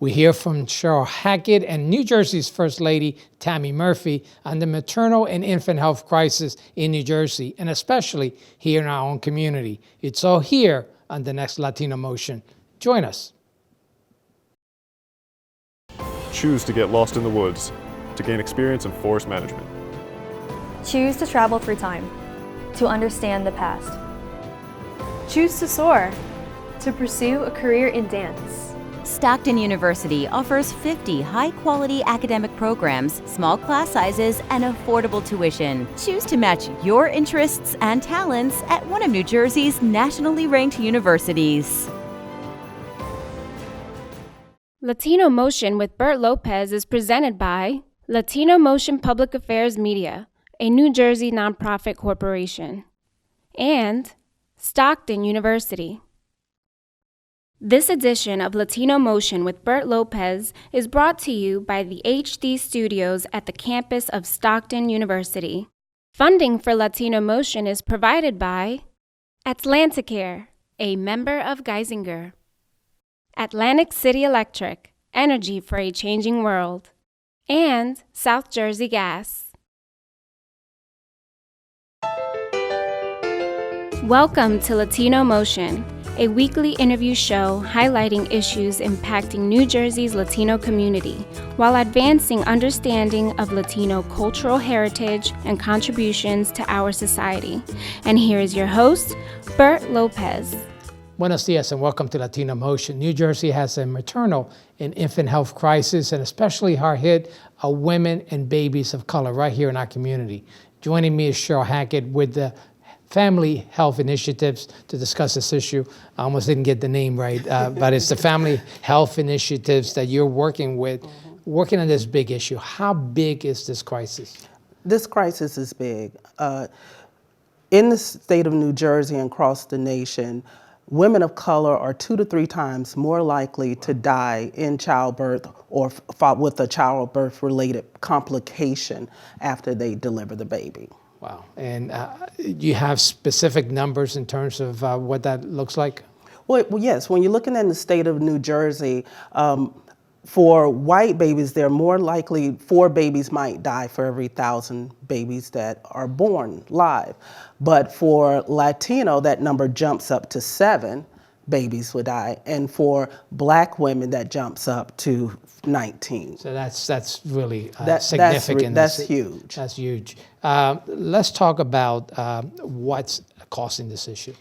We hear from Cheryl Hackett and New Jersey's First Lady, Tammy Murphy, on the maternal and infant health crisis in New Jersey, and especially here in our own community. It's all here on the next Latino Motion. Join us. Choose to get lost in the woods to gain experience in forest management. Choose to travel through time to understand the past. Choose to soar to pursue a career in dance. Stockton University offers 50 high-quality academic programs, small class sizes, and affordable tuition. Choose to match your interests and talents at one of New Jersey's nationally ranked universities. Latino Motion with Bert Lopez is presented by Latino Motion Public Affairs Media, a New Jersey nonprofit corporation, and Stockton University. This edition of Latino Motion with Bert Lopez is brought to you by the HD Studios at the campus of Stockton University. Funding for Latino Motion is provided by Atlanticare, a member of Geisinger, Atlantic City Electric, energy for a changing world, and South Jersey Gas. Welcome to Latino Motion, a weekly interview show highlighting issues impacting New Jersey's Latino community while advancing understanding of Latino cultural heritage and contributions to our society. And here is your host, Bert Lopez. Buenos dias and welcome to Latino Motion. New Jersey has a maternal and infant health crisis, and especially hard hit are women and babies of color right here in our community. Joining me is Cheryl Hackett with the Family Health Initiatives to discuss this issue. I almost didn't get the name right, but it's the Family Health Initiatives that you're working with, working on this big issue. How big is this crisis? This crisis is big. In the state of New Jersey and across the nation, women of color are 2 to 3 times more likely to die in childbirth or with a childbirth-related complication after they deliver the baby. Wow. And do you have specific numbers in terms of what that looks like? Well, yes. When you're looking at the state of New Jersey, for white babies, they're more likely 4 babies might die for every 1,000 babies that are born live. But for Latino, that number jumps up to 7 babies would die. And for Black women, that jumps up to 19. So that's really significant. That's huge. That's huge. Let's talk about what's causing this issue.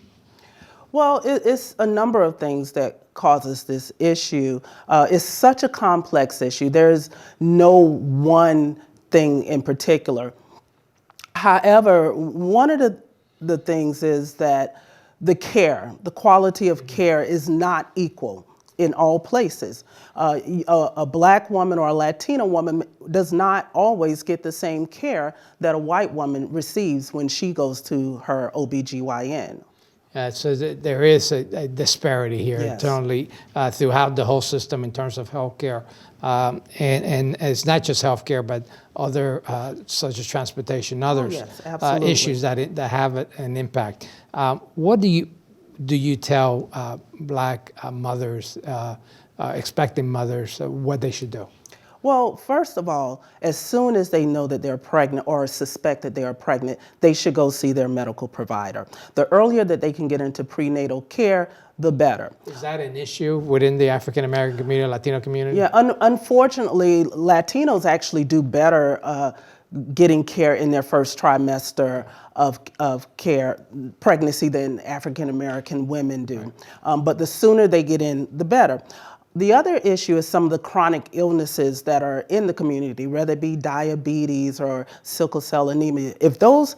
Well, it's a number of things that causes this issue. It's such a complex issue. There's no one thing in particular. However, one of the things is that the quality of care is not equal in all places. A Black woman or a Latino woman does not always get the same care that a white woman receives when she goes to her OBGYN. So there is a disparity here internally throughout the whole system in terms of healthcare. And it's not just healthcare, but other such as transportation, others issues that have an impact. What do you tell Black mothers, expecting mothers, what they should do? Well, first of all, as soon as they know that they're pregnant or suspect that they are pregnant, they should go see their medical provider. The earlier that they can get into prenatal care, the better. Is that an issue within the African American community, Latino community? Yeah, unfortunately, Latinos actually do better getting care in their first trimester of care, pregnancy, than African American women do. Right. But the sooner they get in, the better. The other issue is some of the chronic illnesses that are in the community, whether it be diabetes or sickle cell anemia. If those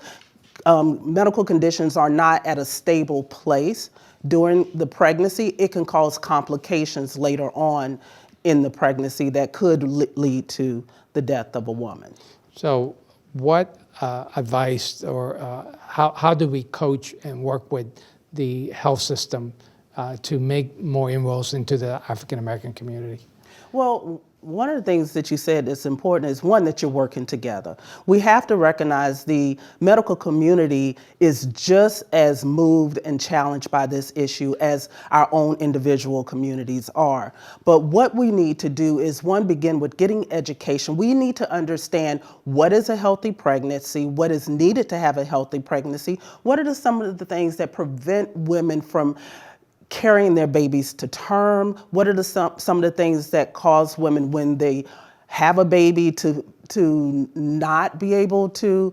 medical conditions are not at a stable place during the pregnancy, it can cause complications later on in the pregnancy that could lead to the death of a woman. So what advice or how do we coach and work with the health system to make more inroads into the African American community? Well, one of the things that you said that's important is, one, that you're working together. We have to recognize the medical community is just as moved and challenged by this issue as our own individual communities are. But what we need to do is, one, begin with getting education. We need to understand what is a healthy pregnancy, what is needed to have a healthy pregnancy, what are some of the things that prevent women from carrying their babies to term, what are some of the things that cause women when they have a baby to not be able to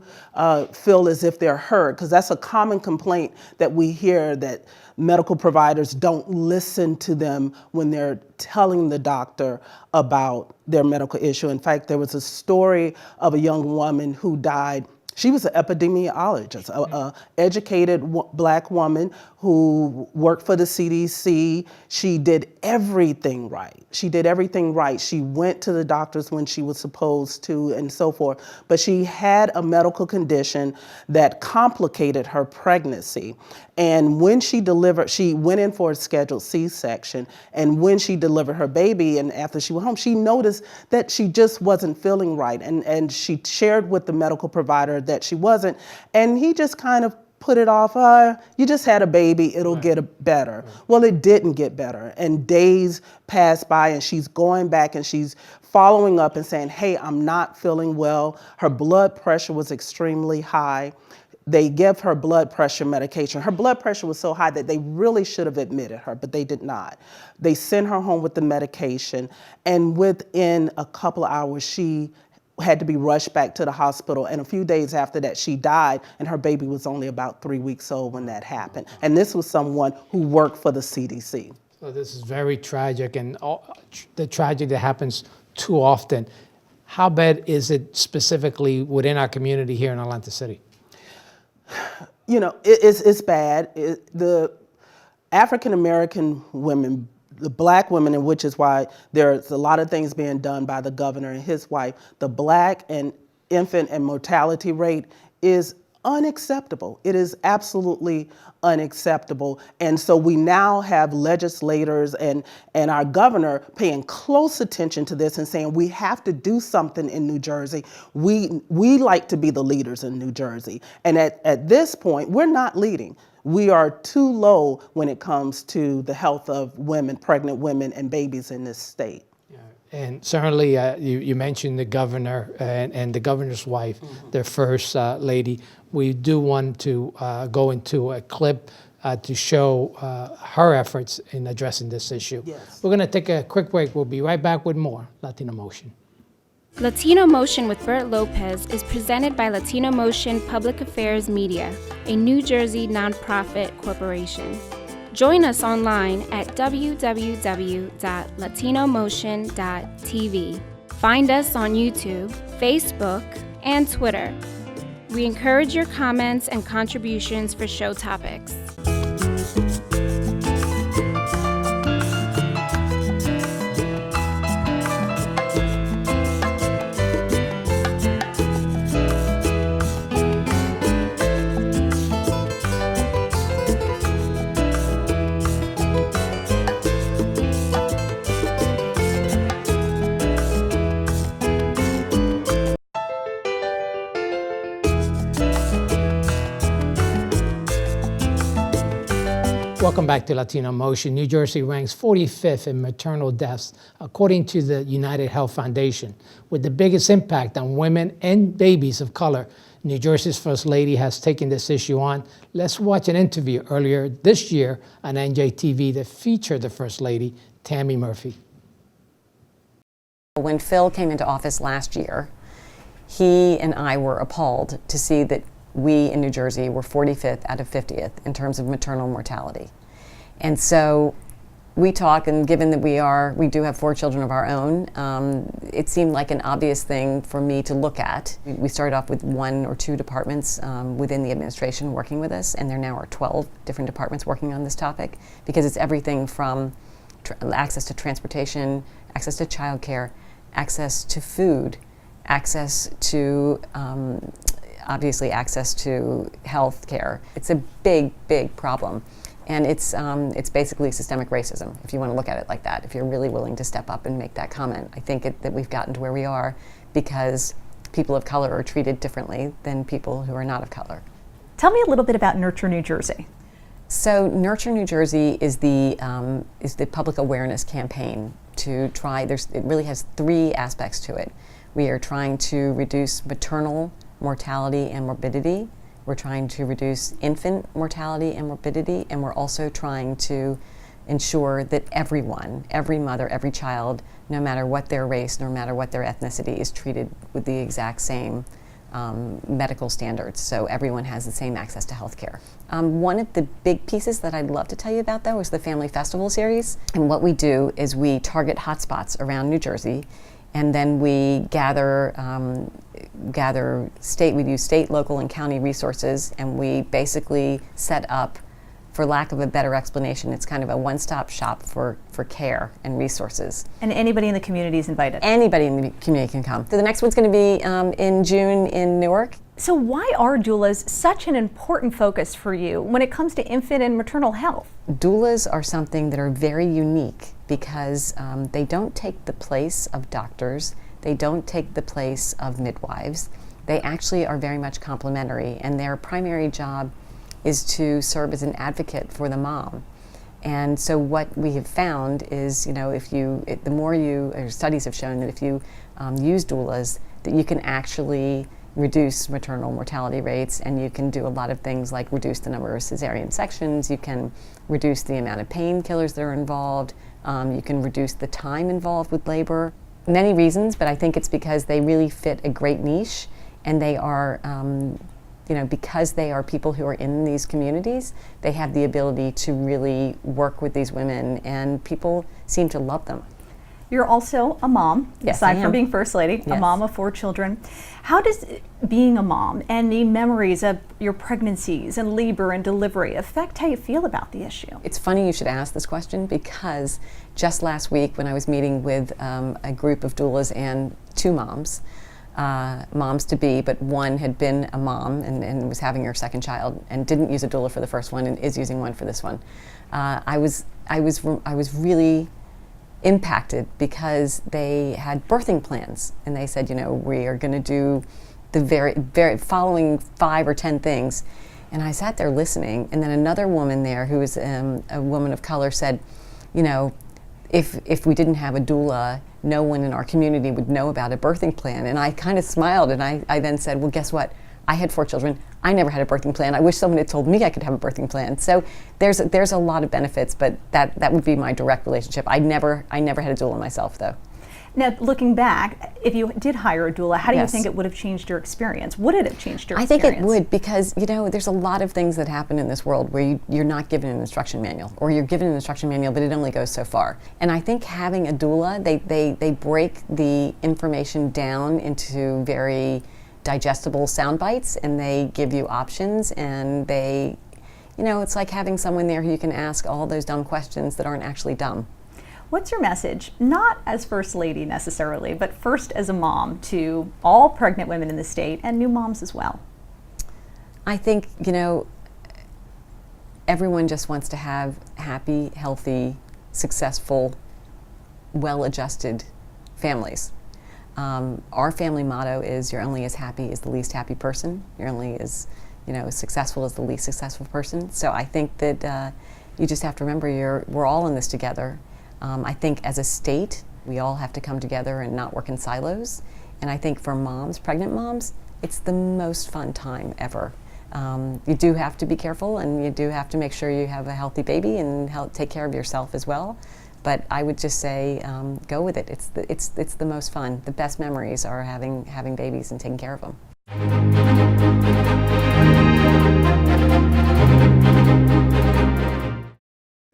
feel as if they're heard, because that's a common complaint that we hear, that medical providers don't listen to them when they're telling the doctor about their medical issue. In fact, there was a story of a young woman who died. She was an epidemiologist, a educated black woman who worked for the CDC. She did everything right. She did everything right. She went to the doctors when she was supposed to and so forth. But she had a medical condition that complicated her pregnancy. And when she delivered, she went in for a scheduled C-section. And when she delivered her baby, and after she went home, she noticed that she just wasn't feeling right. And she shared with the medical provider that she wasn't. And he just kind of put it off. You just had a baby, it'll get better. Well, it didn't get better. And days passed by, and she's going back and she's following up and saying, hey, I'm not feeling well. Her blood pressure was extremely high. They gave her blood pressure medication. Her blood pressure was so high that they really should have admitted her, but they did not. They sent her home with the medication, and within a couple of hours, she had to be rushed back to the hospital, and a few days after that, she died, and her baby was only about 3 weeks old when that happened. And this was someone who worked for the CDC. So this is very tragic, and the tragedy that happens too often. How bad is it specifically within our community here in Atlanta City? You know, it's bad. The African-American women, the black women, and which is why there's a lot of things being done by the governor and his wife, the black and infant and mortality rate is unacceptable. It is absolutely unacceptable. And so we now have legislators and our governor paying close attention to this and saying we have to do something in New Jersey. We like to be the leaders in New Jersey. And at this point, we're not leading. We are too low when it comes to the health of women, pregnant women and babies in this state. And certainly, you mentioned the governor and the governor's wife, their first lady. We do want to go into a clip to show her efforts in addressing this issue. Yes. We're going to take a quick break. We'll be right back with more Latino Motion. Latino Motion with Bert Lopez is presented by Latino Motion Public Affairs Media, a New Jersey nonprofit corporation. Join us online at www.latinomotion.tv. Find us on YouTube, Facebook, and Twitter. We encourage your comments and contributions for show topics. Welcome back to Latino Motion. New Jersey ranks 45th in maternal deaths, according to the United Health Foundation, with the biggest impact on women and babies of color. New Jersey's First Lady has taken this issue on. Let's watch an interview earlier this year on NJTV that featured the First Lady, Tammy Murphy. When Phil came into office last year, he and I were appalled to see that we in New Jersey were 45th out of 50th in terms of maternal mortality. And so we talk, and given that we do have 4 children of our own, it seemed like an obvious thing for me to look at. We started off with 1 or 2 departments within the administration working with us, and there now are 12 different departments working on this topic, because it's everything from access to transportation, access to childcare, access to food, access to obviously access to health care. It's a big, big problem. And it's basically systemic racism, if you want to look at it like that, if you're really willing to step up and make that comment. I think that we've gotten to where we are because people of color are treated differently than people who are not of color. Tell me a little bit about Nurture New Jersey. So Nurture New Jersey is the public awareness campaign to try, it really has 3 aspects to it. We are trying to reduce maternal mortality and morbidity. We're trying to reduce infant mortality and morbidity, and we're also trying to ensure that everyone, every mother, every child, no matter what their race, no matter what their ethnicity, is treated with the exact same medical standards, so everyone has the same access to health care. One of the big pieces that I'd love to tell you about, though, is the Family Festival series. And what we do is we target hotspots around New Jersey, and then we gather we use state, local, and county resources, and we basically set up, for lack of a better explanation, it's kind of a one-stop shop for care and resources. And anybody in the community is invited? Anybody in the community can come. So the next one's going to be in June in Newark. So why are doulas such an important focus for you when it comes to infant and maternal health? Doulas are something that are very unique because they don't take the place of doctors, they don't take the place of midwives. They actually are very much complementary, and their primary job is to serve as an advocate for the mom. And so what we have found is, studies have shown that if you use doulas, that you can actually reduce maternal mortality rates, and you can do a lot of things like reduce the number of cesarean sections, you can reduce the amount of painkillers that are involved, you can reduce the time involved with labor. Many reasons, but I think it's because they really fit a great niche, and they are because they are people who are in these communities, they have the ability to really work with these women, and people seem to love them. You're also a mom, Yes, aside I from am. being First Lady, a Yes. mom of 4 children. How does being a mom and the memories of your pregnancies and labor and delivery affect how you feel about the issue? It's funny you should ask this question, because just last week when I was meeting with a group of doulas and 2 moms, moms-to-be, but one had been a mom and was having her 2nd child and didn't use a doula for the first one and is using one for this one. I was really impacted because they had birthing plans, and they said, we are going to do the very following 5 or 10 things. And I sat there listening, and then another woman there who was a woman of color said, if we didn't have a doula, no one in our community would know about a birthing plan. And I kind of smiled, and I then said, well, guess what? I had 4 children. I never had a birthing plan. I wish someone had told me I could have a birthing plan. So there's a lot of benefits, but that would be my direct relationship. I never had a doula myself, though. Now, looking back, if you did hire a doula, how do you Yes. think it would have changed your experience? Would it have changed your I experience? think it would, because there's a lot of things that happen in this world where you're not given an instruction manual, or you're given an instruction manual, but it only goes so far. And I think having a doula, they break the information down into very digestible sound bites, and they give you options, and it's like having someone there who you can ask all those dumb questions that aren't actually dumb. What's your message, not as First Lady necessarily, but first as a mom, to all pregnant women in the state and new moms as well? I think, everyone just wants to have happy, healthy, successful, well-adjusted families. Our family motto is, you're only as happy as the least happy person. You're only as successful as the least successful person. So I think that you just have to remember we're all in this together. I think as a state, we all have to come together and not work in silos. And I think for moms, pregnant moms, it's the most fun time ever. You do have to be careful, and you do have to make sure you have a healthy baby and take care of yourself as well. But I would just say, go with it. It's the most fun. The best memories are having babies and taking care of them.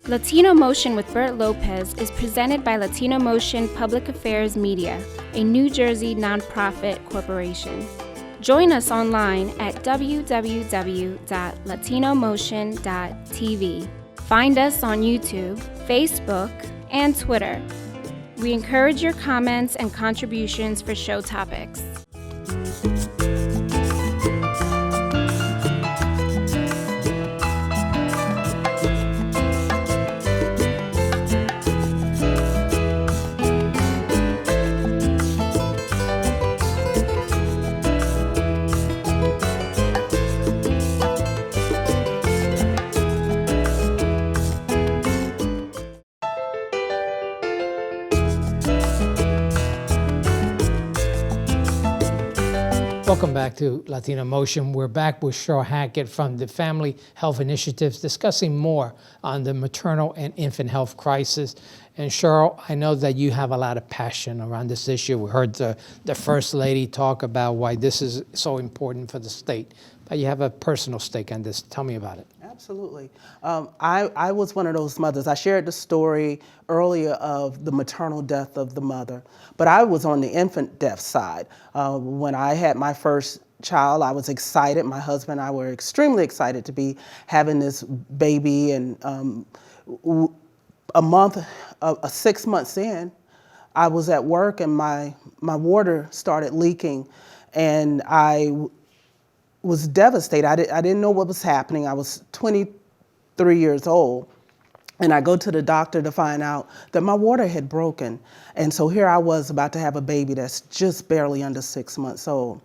Latino Motion with Bert Lopez is presented by Latino Motion Public Affairs Media, a New Jersey nonprofit corporation. Join us online at www.latinomotion.tv. Find us on YouTube, Facebook, and Twitter. We encourage your comments and contributions for show topics. Welcome back to Latino Motion. We're back with Cheryl Hackett from the Family Health Initiatives discussing more on the maternal and infant health crisis. And Cheryl, I know that you have a lot of passion around this issue. We heard the First Lady talk about why this is so important for the state, but you have a personal stake on this. Tell me about it. Absolutely. I was one of those mothers. I shared the story earlier of the maternal death of the mother, but I was on the infant death side. When I had my first child, I was excited. My husband and I were extremely excited to be having this baby, and 6 months in, I was at work and my water started leaking, and I was devastated. I didn't know what was happening. I was 23 years old, and I go to the doctor to find out that my water had broken. And so here I was about to have a baby that's just barely under 6 months old.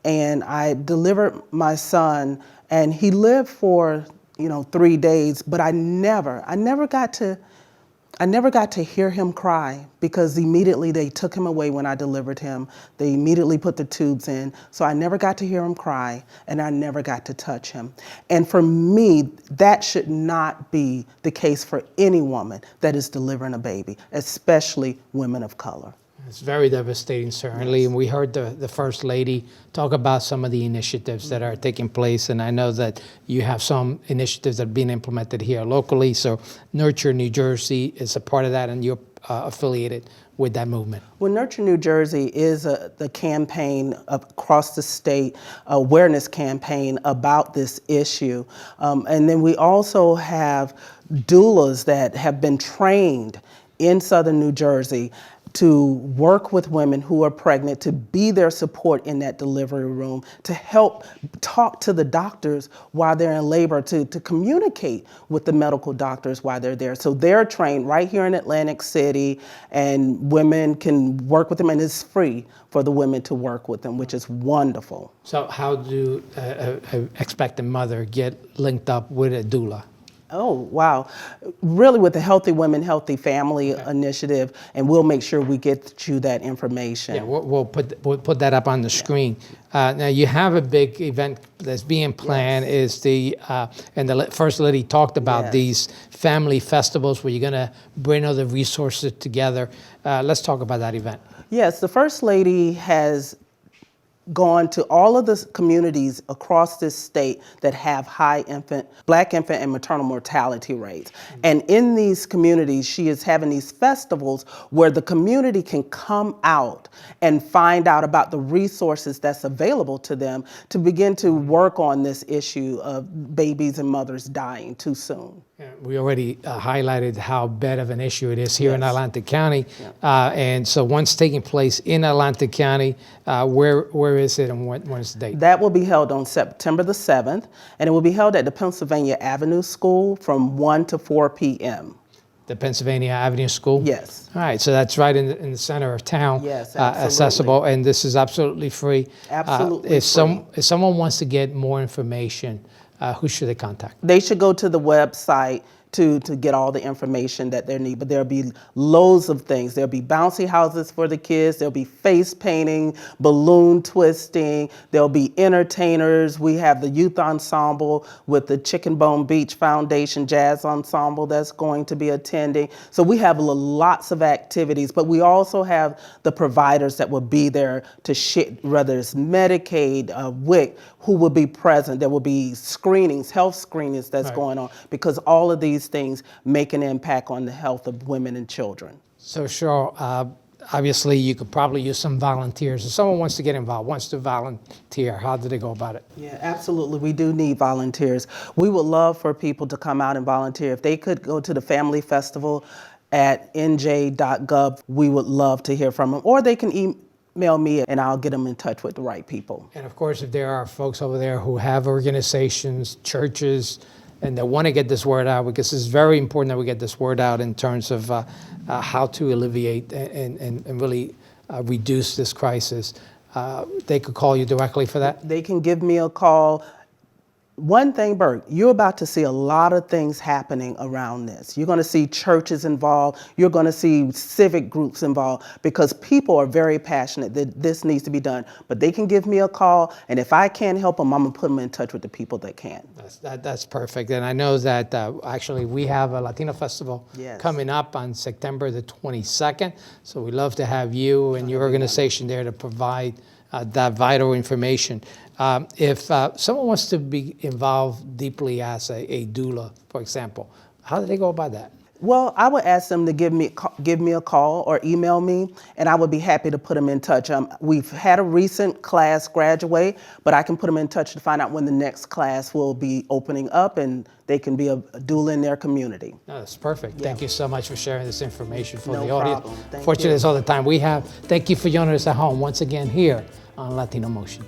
And I delivered my son, and he lived for 3 days, but I never got to hear him cry, because immediately they took him away when I delivered him. They immediately put the tubes in. So I never got to hear him cry, and I never got to touch him. And for me, that should not be the case for any woman that is delivering a baby, especially women of color. It's very devastating, certainly. And we heard the First Lady talk about some of the initiatives that are taking place. And I know that you have some initiatives that are being implemented here locally. So Nurture New Jersey is a part of that, and you're affiliated with that movement. Well, Nurture New Jersey is the campaign across the state, awareness campaign about this issue. And then we also have doulas that have been trained in Southern New Jersey to work with women who are pregnant, to be their support in that delivery room, to help talk to the doctors while they're in labor, to communicate with the medical doctors while they're there. So they're trained right here in Atlantic City, and women can work with them, and it's free for the women to work with them, which is wonderful. So how do an expectant mother get linked up with a doula? Oh, wow. Really with the Healthy Women, Healthy Family initiative, and we'll make sure we get you that information. Yeah, we'll put that up on the screen. Now you have a big event that's being planned. Is and the First Lady talked about these family festivals where you're gonna bring all the resources together. Let's talk about that event. Yes, the First Lady has gone to all of the communities across this state that have high Black infant and maternal mortality rates. And in these communities, she is having these festivals where the community can come out and find out about the resources that's available to them to begin to work on this issue of babies and mothers dying too soon. Yeah, we already highlighted how bad of an issue it is here in Atlantic County. And so one's taking place in Atlantic County. Where is it, and when is the date? That will be held on September the 7th, and it will be held at the Pennsylvania Avenue School from 1 to 4 p.m. The Pennsylvania Avenue School? Yes. All right, so that's right in the center of town. Yes, absolutely. Accessible, and this is absolutely free. Absolutely if free. If someone wants to get more information, who should they contact? They should go to the website to get all the information that they need. But there'll be loads of things. There'll be bouncy houses for the kids. There'll be face painting, balloon twisting. There'll be entertainers. We have the youth ensemble with the Chicken Bone Beach Foundation Jazz Ensemble that's going to be attending. So we have lots of activities, but we also have the providers that will be there to share, whether it's Medicaid, WIC, who will be present. There will be screenings, health screenings that's going on, because all of these things make an impact on the health of women and children. So Cheryl, obviously you could probably use some volunteers. If someone wants to get involved, wants to volunteer, how do they go about it? Yeah, absolutely. We do need volunteers. We would love for people to come out and volunteer. If they could go to the Family Festival at nj.gov, we would love to hear from them. Or they can email me and I'll get them in touch with the right people. And of course, if there are folks over there who have organizations, churches, and they want to get this word out, because it's very important that we get this word out in terms of how to alleviate and really reduce this crisis. They could call you directly for that? They can give me a call One thing, Bert, you're about to see a lot of things happening around this. You're going to see churches involved. You're going to see civic groups involved because people are very passionate that this needs to be done. But they can give me a call, and if I can't help them, I'm going to put them in touch with the people that can. That's perfect. And I know that actually we have a Latino festival coming up on September the 22nd. So we'd love to have you and your organization there to provide that vital information. If someone wants to be involved deeply as a doula, for example, how do they go about that? Well, I would ask them to give me a call or email me, and I would be happy to put them in touch. We've had a recent class graduate, but I can put them in touch to find out when the next class will be opening up, and they can be a doula in their community. No, that's perfect. Thank you so much for sharing this information for No the audience. problem. Thank Fortunately, you. that's all the time we have. Thank you for joining us at home once again here on Latino Motion.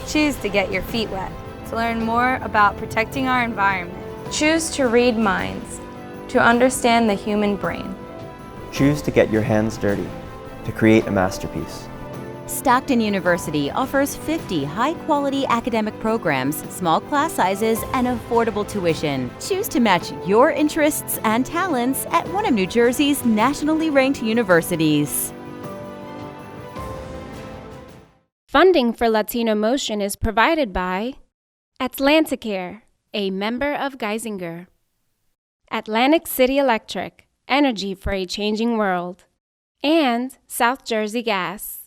Choose to get your feet wet, to learn more about protecting our environment. Choose to read minds, to understand the human brain. Choose to get your hands dirty, to create a masterpiece. Stockton University offers 50 high-quality academic programs, small class sizes, and affordable tuition. Choose to match your interests and talents at one of New Jersey's nationally ranked universities. Funding for Latino Motion is provided by Atlanticare, a member of Geisinger. Atlantic City Electric, energy for a changing world. And South Jersey Gas.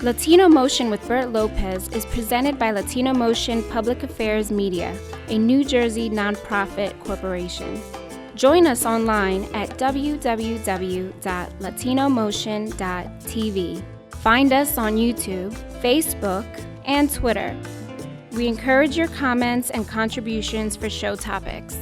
Latino Motion with Bert Lopez is presented by Latino Motion Public Affairs Media, a New Jersey nonprofit corporation. Join us online at www.latinomotion.tv. Find us on YouTube, Facebook, and Twitter. We encourage your comments and contributions for show topics.